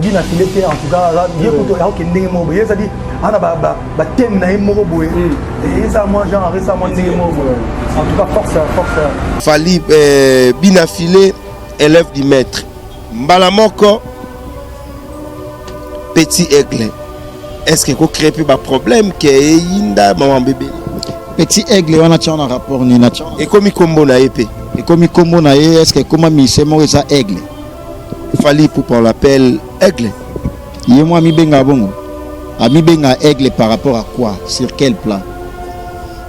bien affilé en tout cas là il y a aucun ndenge mo boye ça dit ana ba thème na moko boye et ça moi genre récemment ndenge mo en tout cas force Fally bien affilé élève du maître Mbalamoko Petit Aigle. Est-ce que vous créez un problème que Yinda maman bébé Petit Aigle on a tient un rapport ni na tient et comme combo na épée et comme combo na est-ce que comment mise mo ça Aigle Fally pour on l'appelle Aigle yé moi mi benga bongo a mi benga Aigle par rapport à quoi sur quel plan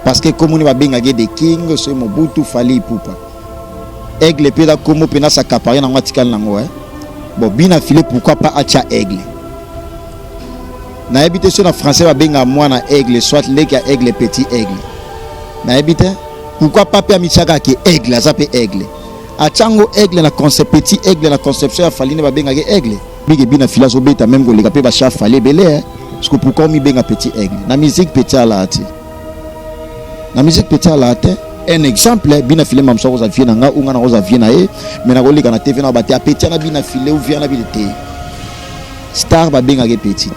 parce que comme on va benga des king c'est Mobutu Fally Ipupa Aigle peut da comme pena sa caparia na matikal nango bon bien affilé pourquoi pas acha Aigle na habité sur en français va benga moi na Aigle soit les a Aigle Petit Aigle na habité pourquoi pas pia michaka ki Aigle ça peut Aigle achango Aigle na concept Petit Aigle na conception ya Fally ne va benga Aigle big bien affilé so beta même go les capé ba cha Fally belé parce que pourquoi mi benga Petit Aigle na musique Petit ala ati na musique Petit ala ati un exemple bien affilé mam so za viena nga unga na roza viena mais na golika na TV na ba te Petit na bien affilé ou viena bilité star ba benga Petit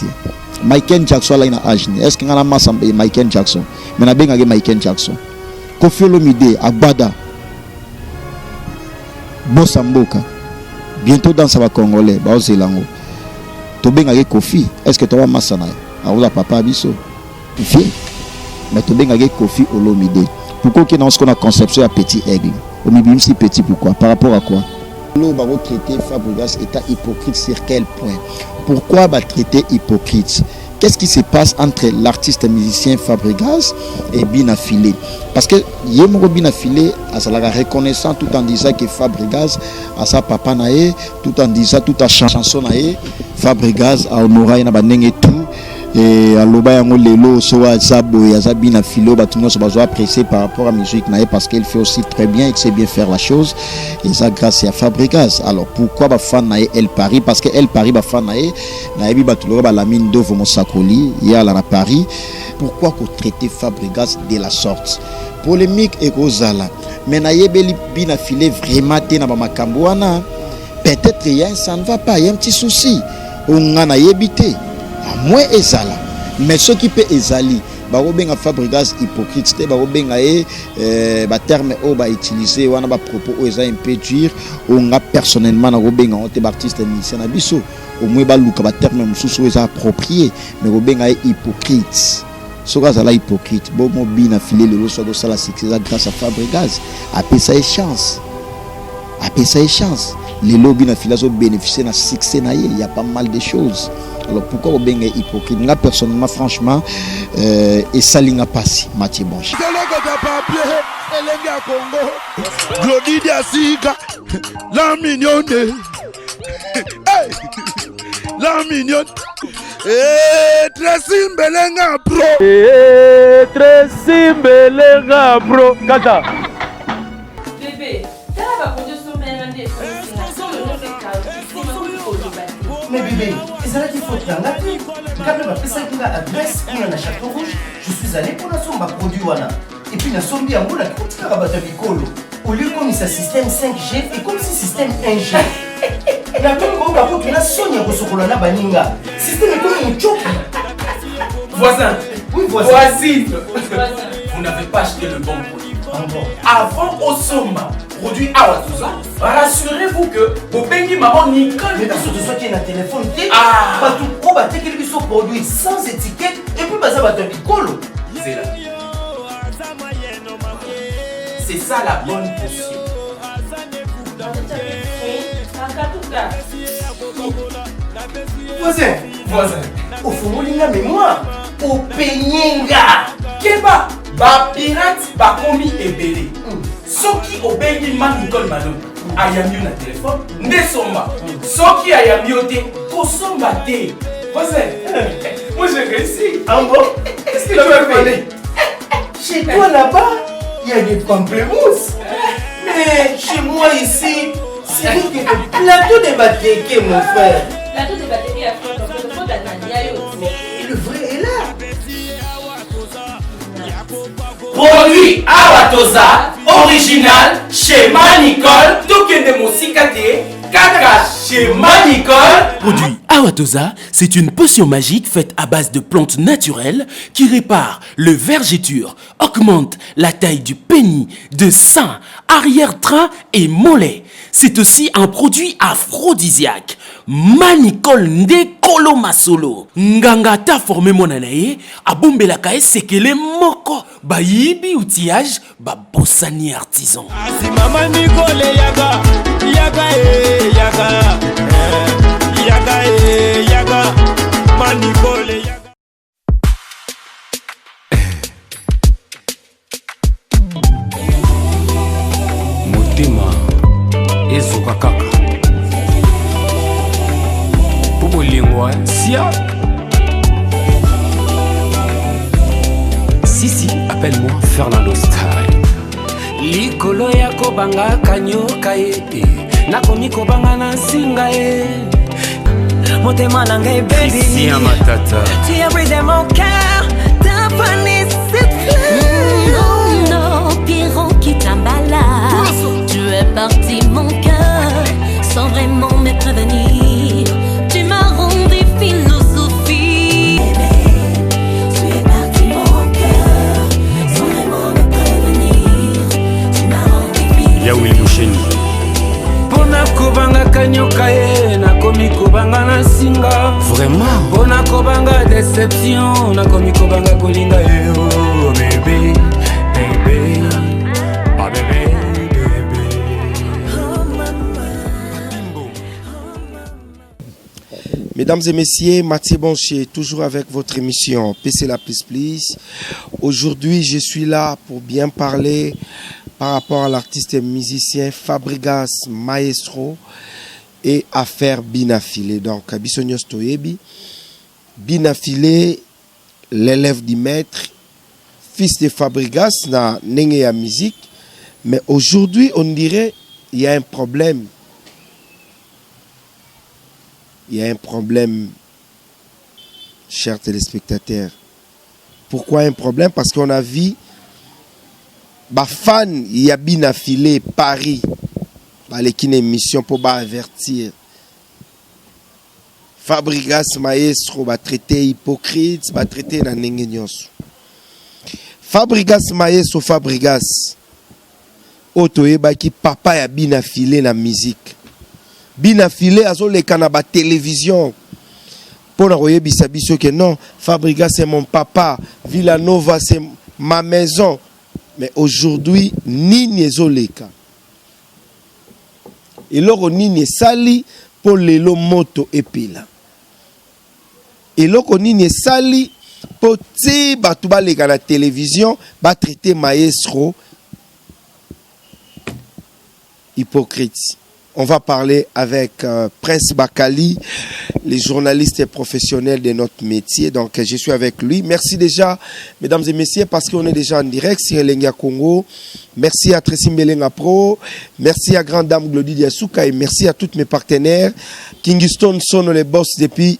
Michael Jackson là ina âge est-ce que ngana massa Michael Jackson mais na benga Michael Jackson Koffi Olomide Agbada Bosamboka bientôt dans ça va congolais ba ozelango to benga Koffi est-ce que toi massa na aoula papa biso vie mais to benga Koffi Olomide pourquoi que dans ce qu'on a conception à Petit Aigle au milieu si petit pourquoi par rapport à quoi l'eau va traiter Fabregas état hypocrite sur quel point pourquoi va traiter hypocrite qu'est-ce qui se passe entre l'artiste musicien Fabregas et bien affilé parce que yemoko bien affilé à sa reconnaissant tout en disant que Fabregas à sa papa nae tout en disant toute la chanson nae Fabregas a honoré na banenge tout et aloba yango lelo so azabo ya zabina philo batunyo so bazo apprécier par rapport à musique nae parce qu'il fait aussi très bien et sait bien faire la chose et ça grâce à Fabregas. Alors pourquoi ba fan nae El Paris parce que El Paris ba fan nae na ebi batulo ba la mine d'oeuvre Mosakoli ya la na Paris pourquoi ko traiter Fabregas de la sorte polémique et kozala mais na yebeli bina filé vraiment té na ba makambo wana peut-être ça ne va pas il y a un petit souci on a yebité à moins ezala mais ce qui peut ezali ba robenga Fabregas hypocrite te ba robenga ba terme o ba utiliser wana ba propos o eza un peu dur on a personnellement na robenga on te artiste musicien na biso au moins ba luka ba terme mususu eza approprié mais robenga hypocrite soka zala hypocrite bo mo bina filé le so do sala succès grâce à Fabregas après ça chance les lobbies na filaso bénéficier na succès na il y a pas mal de choses. Alors pourquoi Obenga est hypocrite? Là personnellement franchement et Salinga passi Mathieu Bonche. La mignonne. La mignonne. Tracy Mbelenga bro. Tracy Mbelenga bro. Kata. Bébé, t'as pas pour juste mais bébé, ils allaient dire faut que tu en as quand même après ça qu'il a adresse on a Château Rouge, je suis allé pour la somba produit wana et puis la sombi en la tout ça va te bicolo au lieu comme ça système 5G et comme si système 1G la même ko ba ko na sonya ko sokola na baninga système comme un choc voisin oui voisin voisine vous n'avez pas acheté le bon produit avant Osoma produit Awatuza, rassurez-vous que vos pays maman Nicole. Mais parce que tu sois qui est un téléphone, pas tout pro, bah t'es qu'ils sont produits sans étiquette et puis bah ça va te bicolo. C'est là. C'est ça la bonne potion. Voisin. Au fond, mais moi, au peigninga. Keba, ba pirate, ba komi ebele. Soki obengi man Nicole Malo ayami na téléphone ndesomba soki ayami ote kosomba te moi j'ai réussi en bon qu'est-ce que tu as fait chez toi là-bas il y a des pamplemousses mais chez moi ici c'est le plateau de Batéké mon frère plateau de Batéké à le vrai est là produit Awatoza original chez Nicole Tokende Mosikate Kaka chez Manicole. Produit Awatosa, c'est une potion magique faite à base de plantes naturelles qui répare le vergeture, augmente la taille du pénis, de sein, arrière-train et mollet. C'est aussi un produit aphrodisiaque. Manicole Ndekolo Masolo. Ngangata formé monanaye, abombelaka esekele moko. Bayibi outillage, babosani artisan. Mama Nicole yaga, yaga yaga, yaga yaga, Manicole yaga. Motema ezoka kaka. Pour lingua sia. Si, appelle-moi Fernando Style. Likolo ya kobanga kanyoka ye nakomi kobanga na singa ye motema na ngai baby si matata tu as brisé mon cœur t'as fané cette fleur non Pierrot qui t'emballa tu es parti mon cœur sans vraiment me prévenir tu m'as rendu philosophie tu es parti mon cœur sans vraiment me prévenir tu m'as rendu Yaoui Moucheni Pona kobanga kanyoka ye nakomi kobanga na singa vraiment Pona kobanga déception nakomi kobanga kolinga ye oh bébé bébé ah bébé Mesdames et messieurs, Mathieu Boncher, toujours avec votre émission PC La Plus Plus. Aujourd'hui, je suis là pour bien parler par rapport à l'artiste et musicien Fabregas Maestro et affaire Binafilé. Donc, Abissonios Toyebi, Binafilé, l'élève du maître, fils de Fabregas, na nenge ya musique. Mais aujourd'hui, on dirait il y a un problème. Il y a un problème, chers téléspectateurs. Pourquoi un problème? Parce qu'on a vu bah fan il y a Binafilé Paris bah les une émission pour bah avertir Fabregas Maestro bah traiter hypocrite bah traiter na nengenyoso Fabregas Maestro Fabregas otoye bah qui papa ya Binafilé na musique Binafilé azo le kanaba télévision pour envoyer bisabiso que non Fabregas c'est mon papa Villanova c'est ma maison. Mais aujourd'hui, nini ezoleka. Et loro nini sali pour lelo moto epila. Et loro nini sali pour ti batu ba leka na télévision ba traiter Maestro hypocrite. On va parler avec Prince Bakali, les journalistes professionnels de notre métier. Donc, je suis avec lui. Merci déjà, mesdames et messieurs, parce qu'on est déjà en direct sur Elenga Congo. Merci à Tracy Melenga Pro. Merci à Grande Dame Glody Diasuka. Et merci à tous mes partenaires. Kingston Sono, les boss depuis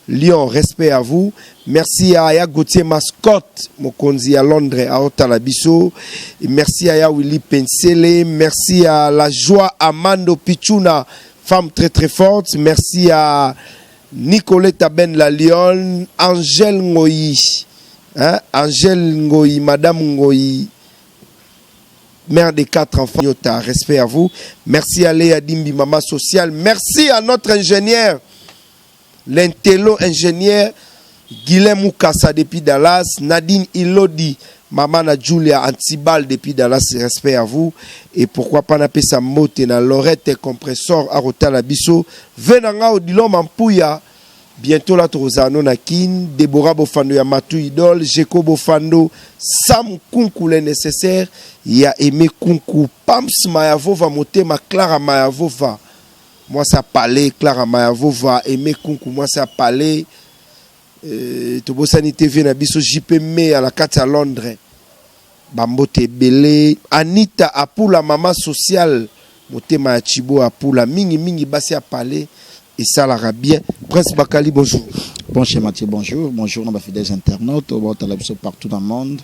Lyon. Respect à vous. Merci à Aya Gauthier Mascotte, Mokonzi à Londres, à Otalabiso. Et merci à Aya Willy Pensele. Merci à la joie Amando Pichuna, femme très très forte. Merci à Nicoletta Ben La Lyon, Angèle Ngoyi, hein? Angèle Ngoyi, Madame Ngoyi, mère des 4 enfants. Respect à vous. Merci à Léa Dimbi, maman sociale. Merci à notre ingénieur, l'intello ingénieur Guilhem Moukassa depuis Dallas, Nadine Ilodi, maman na Julia Antibal depuis Dallas, respect à vous. Et pourquoi pas na pesa mote na Lorette compresseur à Rotala Bisso, venanga Odilo Mampouya, bientôt la Trozano na Kin, Deborah Bofando ya Matou Idol, Jeko Bofando, Sam Kunku le nécessaire, ya Aimé Kunku, Pams Mayavova, Motema Clara Mayavova. Moi ça parlait, Clara Mayavova, Aimé Kunku, moi ça parlait. Tobosani TV na biso JP Me à la 4 à Londres. Bambote Belé, Anita Apula maman sociale, Motema Chibo Apula mingi basi à parler et ça la bien. Prince Bakali bonjour. Bonjour Mathieu, bonjour nos fidèles internautes, partout dans le monde.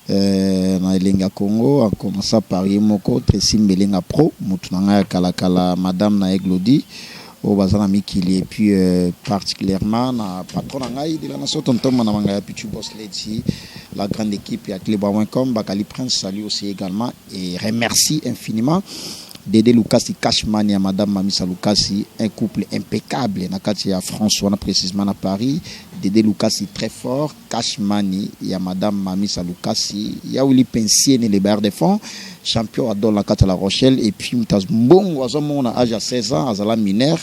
na elenga Congo, en commençant par Yemoko Tracy Mbelenga Pro mutunanga kala madame na Eglodi au bazana mikili, et puis particulièrement na patron ngai de la nation tonton manamanga pichu boss lady, la grande équipe ya cleba.com Bakali Prince salue aussi également et remercie infiniment Dédé Lukasi Cashman et madame Mamisa Lukasi, un couple impeccable nakati ya François na précisément à Paris. Dédé Lukasi très fort, Cashman et madame Mamisa Lukasi, ya Willy Pensier les barres de fond, champion à la Cata La Rochelle, et puis Mutaz Mbongo à âge à 16 ans, à la mineur.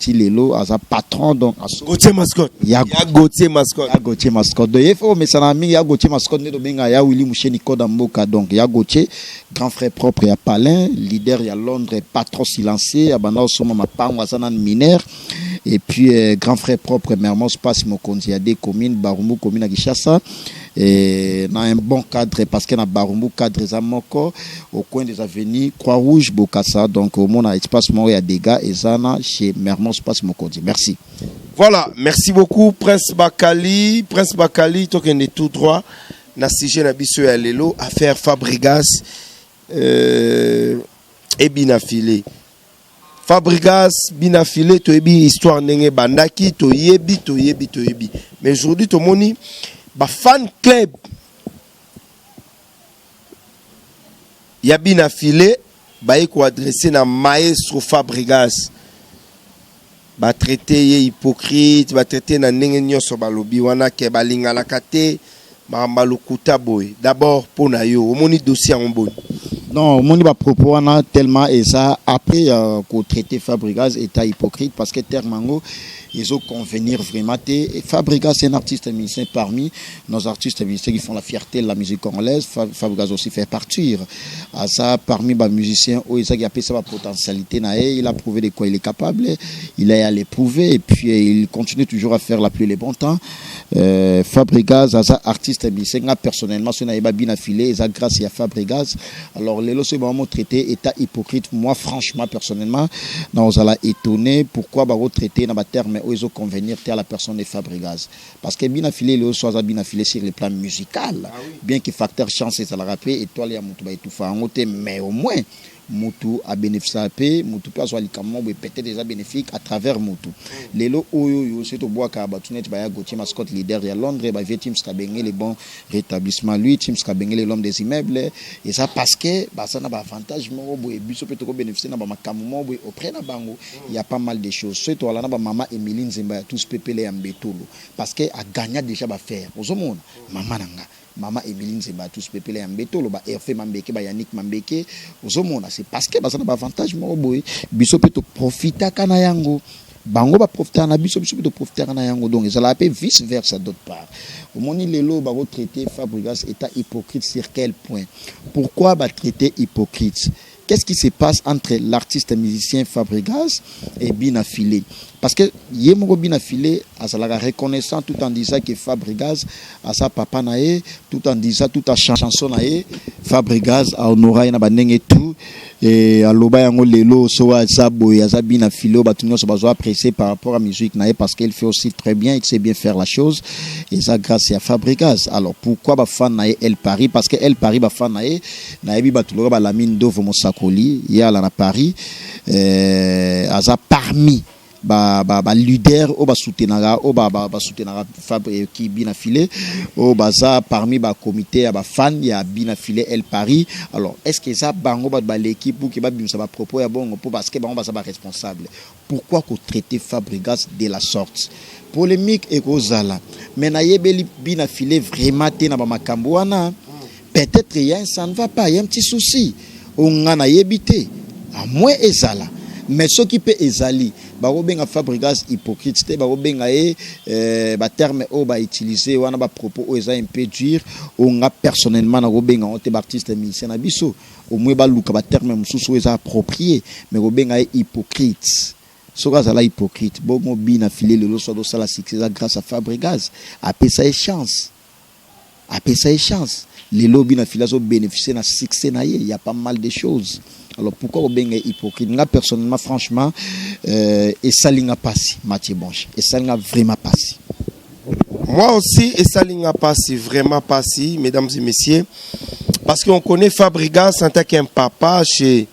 Tilelo as a patron donc Gauthier mascotte. Ya Gauthier mascotte. Ya Gauthier mascotte. De FO mais ça n'a mis ya Gauthier mascotte ne dobenga ya Willy Moucheni Koda Mboka donc ya Gauthier grand frère propre ya Palin, leader ya Londres, patron silencieux, abana soma mapango asana mineur. Et puis grand frère propre Mermoz Pass Mokonzi ya des communes Barumbu commune à Kinshasa. Et dans un bon cadre parce que na Barumbu cadre Zamoko au coin des avenues Croix-Rouge Bokassa, donc au monde à espace mort et dégâts et zana chez Mermoz Pass Mokonzi. Merci. Voilà, merci beaucoup Prince Bakali, tokende tout droit na sujet na biso ya lelo affaire Fabregas et Binafile. Fabregas, Binafile, toyebi histoire nenge bandaki, toyebi. Mais aujourd'hui, to moni, ba fan club, ya Binafile, ba eko adressé na maestro Fabregas, ba traité ye hypocrite, ba traité na nenge nyoso balobi wana ke balinga la kate, ba mbalukuta boy. D'abord, pour na yo, moni dossier en bon. Non, mon propos on a tellement et ça après qu'on traiter Fabregas état hypocrite parce que Termango ils ont convenir vraiment. Fabregas c'est un artiste musicien parmi nos artistes musiciens qui font la fierté de la musique congolaise. Fabregas aussi fait partir à ça parmi les musiciens où il a appelé sa potentialité il a prouvé de quoi il est capable, il a allé prouver et puis il continue toujours à faire la pluie les bons temps. Fabregas as artiste musicien personnellement ce n'est pas bien affilé et grâce à Fabregas. Alors les lots vraiment traité état hypocrite. Moi franchement personnellement nous allons étonner pourquoi bah retraiter dans terme où ils ont convenir à la personne de Fabregas parce que bien affilé les soit bien affilé sur le plan musical bien que facteur chance ça la rappelé étoile ya mutu ba etufa ngote mais au moins Moutou a bénéficié, Moutou peut avoir peut-être déjà bénéfique à travers Moutou. Les lots où c'est au bois car Batounet Baya Gauthier mascotte leader à Londres, Bavie Tim Skabengé les bons rétablissements, lui Tim Skabengé l'homme des immeubles et ça parce que ça n'a pas avantage mais Biso peut bénéficier n'a pas Makamumo auprès na bango il y a pas mal de choses. C'est toi là na maman Emeline Zemba tous pepele ambetolo parce que a gagné déjà ba faire. Aux hommes maman nanga Maman Emeline Zemba tous pepele ambetolo ba RF Mambeke ba Yannick Mambeke aux hommes c'est parce que ça n'a pas avantage moi boy biso peut profiter kana yango bango ba profiter na biso peut profiter kana yango donc ça la vice versa d'autre part au moni lelo ba traiter Fabregas état hypocrite sur quel point pourquoi ba traiter hypocrite qu'est-ce qui se passe entre l'artiste musicien Fabregas et Binafile parce que Yemoko Binafile a la reconnaissant tout en disant que Fabregas a sa papa nae tout en disant toute la chanson nae Fabregas a honoré na banenge tout et à loba yango lelo so za boy za Binafile ba tunyo so bazo apprécier par rapport à musique nae parce qu'il fait aussi très bien il sait bien faire la chose et ça grâce à Fabregas. Alors pourquoi ba fan nae El Paris parce que El Paris ba fan nae naebi ba tulo ba la mine d'Ovo Mosakoli ya la na Paris aza parmi ba leader o ba soutenara Fab qui Binafile o baza parmi ba comité ya ba fan ya Binafile El Paris. Alors est-ce que ça bango ba l'équipe pour que ba bimsa ba propos ya bon pour parce que bango ba ça ba responsable pourquoi qu'on traiter Fabregas de la sorte polémique et kozala mais na yebeli Binafile vraiment te na ba makambo wana peut-être il y a ça ne va pas il y a un petit souci on a yebité à moins ezala mais ce qui peut ezali ba robenga Fabregas hypocrite te ba robenga ba terme o ba utiliser wana ba propos o eza un peu dur on a personnellement na robenga on te artiste musicien na biso au moins ba luka ba terme mususu eza approprié mais robenga hypocrite soka zala hypocrite bongo Binafile le so do sala succès grâce à Fabregas après ça chance les lobbies Binafile ont bénéficié d'un succès il y a pas mal de choses. Alors pourquoi on est hypocrite? Moi personnellement franchement et ça n'a pas si Mathieu Bonche et ça n'a vraiment pas si Moi aussi, et ça n'a pas si, vraiment pas si, mesdames et messieurs, parce qu'on connaît Fabregas en tant qu'un papa chez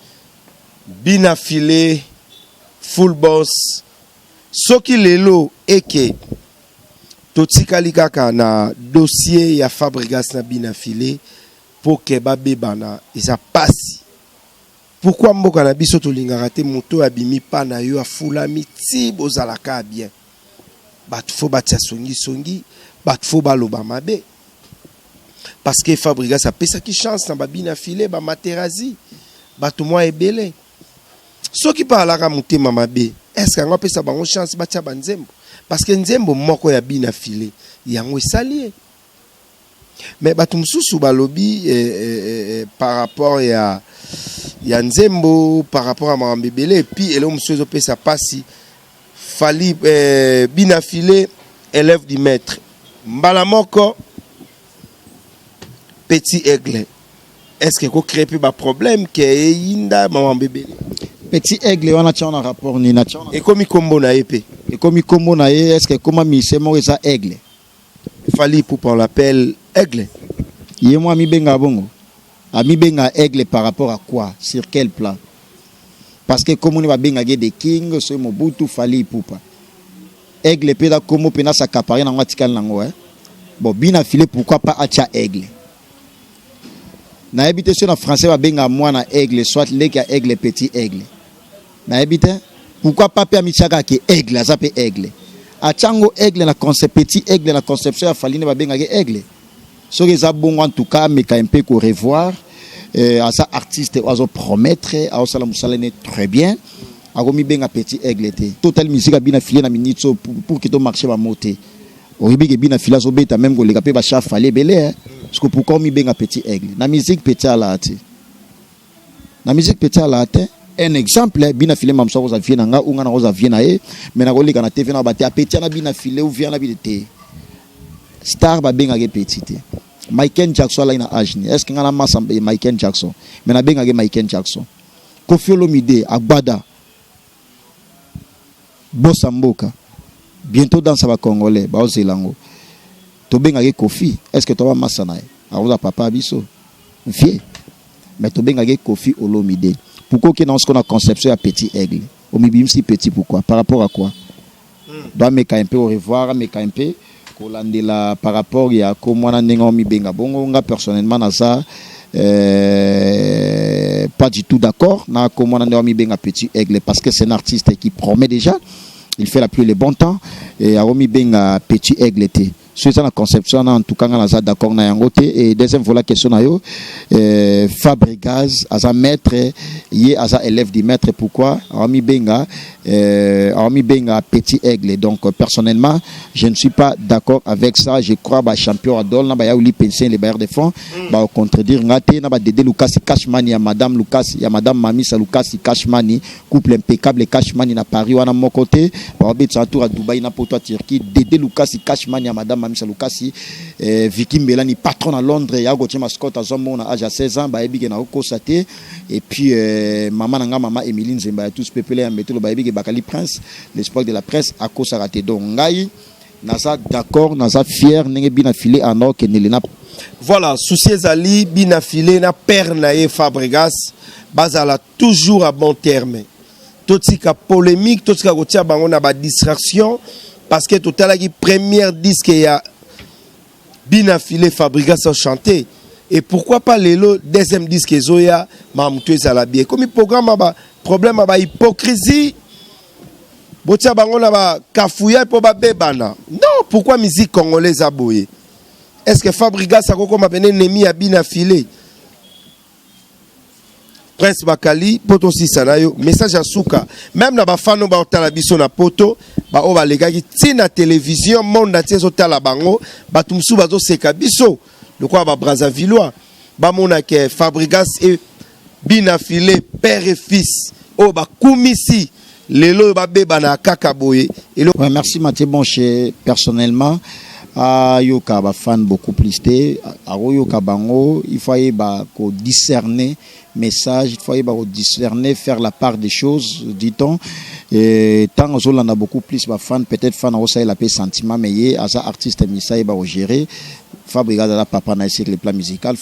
Binafilé, Full Boss. Ce qui est là et que Totikali kaka na dossier ya Fabregas na Binafilé pour que babebana isa passe. Pourquoi mboka na biso to lingaka te moto abimi pa na yo afulami ti bozalaka bien. Bat fo batia songi bat fo baloba mabe. Parce que Fabregas a pesa ki chance na Binafilé ba Materazzi bat moi ebele. Ce qui parle à motema mabe. Est-ce qu'on a pesa bango chance batia banzembo? Parce que nzembo moko ya Binafilé yango esalié. Mais batum susu balobi par rapport ya nzembo par rapport à Mambebele et puis elom monsieur pesa pasi fali Binafilé élève du maître mbala moko petit aigle. Est-ce que ko crée pas problème que yinda Mambebele Petit aigle on a un rapport ni na et comme combo na épée et comme combo na est-ce que comment mi c'est moi ça aigle fali pour on l'appelle aigle yé moi mi benga bongo ami benga aigle par rapport à quoi sur quel plan parce que comme on va benga des king c'est Mobutu fali poupa aigle pe da comme pena sa capare na ngatikal nango bon Binafilé pourquoi pas acha aigle na habité sur en français va benga moi na aigle soit les qui a aigle petit aigle na habité pourquoi pas pe amichaka ki aigle ça peut aigle a chango aigle na concept petit aigle na conception falline va benga aigle so que ça bon en tout cas mais quand un peu ko revoir à ça artiste oiseau promettre à ça la musalene très bien a gomi benga petit aigle té total musique a Binafilé na minute pour que to marché va monter oyibi ke Binafilé so beta même ko le capé ba cha fallait belé parce que pourquoi mi benga petit aigle na musique petit à la té na musique petit à la té un exemple Binafilé mamso ko za vie na nga unga na ko za vie na e mais na ko lika na TV na ba té petit na Binafilé ou vient na bi té star ba benga ke petit té Michael Jackson là ina âge ni est-ce que ngana massa Michael Jackson mais na benga ke Michael Jackson Koffi Olomide Agbada Bossa Mboka bientôt dans ça va congolais ba ozelango to benga ke Koffi est-ce que to va massa na a oza papa biso vie mais to benga ke Koffi Olomide pourquoi que dans ce qu'on a conception à petit aigle au mibim si petit pourquoi par rapport à quoi doit me un peu au revoir me un peu kolandela par rapport ya ko mwana ndenge mi benga bongo nga personnellement na ça pas du tout d'accord na ko mwana ndenge mi benga petit aigle parce que c'est un artiste qui promet déjà il fait la pluie le bon temps et a mi benga petit aigle té sur ça la conception en tout cas na ça d'accord na yango té et deuxième voilà question na yo Fabregas asa maître yé asa élève du maître pourquoi a mi benga petit aigle donc personnellement je ne suis pas d'accord avec ça je crois ba champion adol na ba ya uli pension les bailleurs de fonds ba contredire ngate na ba Dédé Lucas Cashmani ya madame Lucas ya madame Mamisa Lucas Cashmani couple impeccable Cashmani na Paris wana mon côté ba obet sa tour à Dubaï na poto Turquie Dédé Lucas Cashmani ya madame Mamisa Lucas Vicky Mbelani patron à Londres ya gotie mascotte à Zombo na âge à 16 ans ba ebike na okosate et puis maman nanga maman Emeline Zemba tous peuplé ya metelo ba ebike Bakali Prince l'espoir de la presse à cause raté donc ngai naza d'accord naza fier nenge Binafilé en or que nelena voilà souci ezali Binafilé na père nae Fabregas bazala toujours à bon terme totika polémique totika kotia bango na ba distraction parce que totalaki première disque ya Binafilé Fabregas a chanté et pourquoi pas le deuxième disque zoya mamoutou ezala bien comme programme ba problème ba hypocrisie botia bango na ba kafouya po ba bebana non pourquoi musique congolaise a boyé est-ce que Fabregas a kokoma pene nemi ya Binafilé Prince Bakali poto si sanayo message à souka même na ba fano ba otala biso na poto ba o ba legaki tina télévision monde atié so tala bango ba tumsu bazo seka biso le quoi ba Brazzavillois ba mona ke Fabregas et Binafilé père et fils o ba kumisi lelo ba beba na kaka boye ouais, merci Mathieu Bonché personnellement ayoka ba fan beaucoup plus te ayoka bango il faut ko discerner message il faut discerner faire la part des choses dit-on et tant on a beaucoup plus ba fan peut-être fan aussi la paix sentiment mais asa artiste misa ba gérer fabriquer la papa na sur le plan musical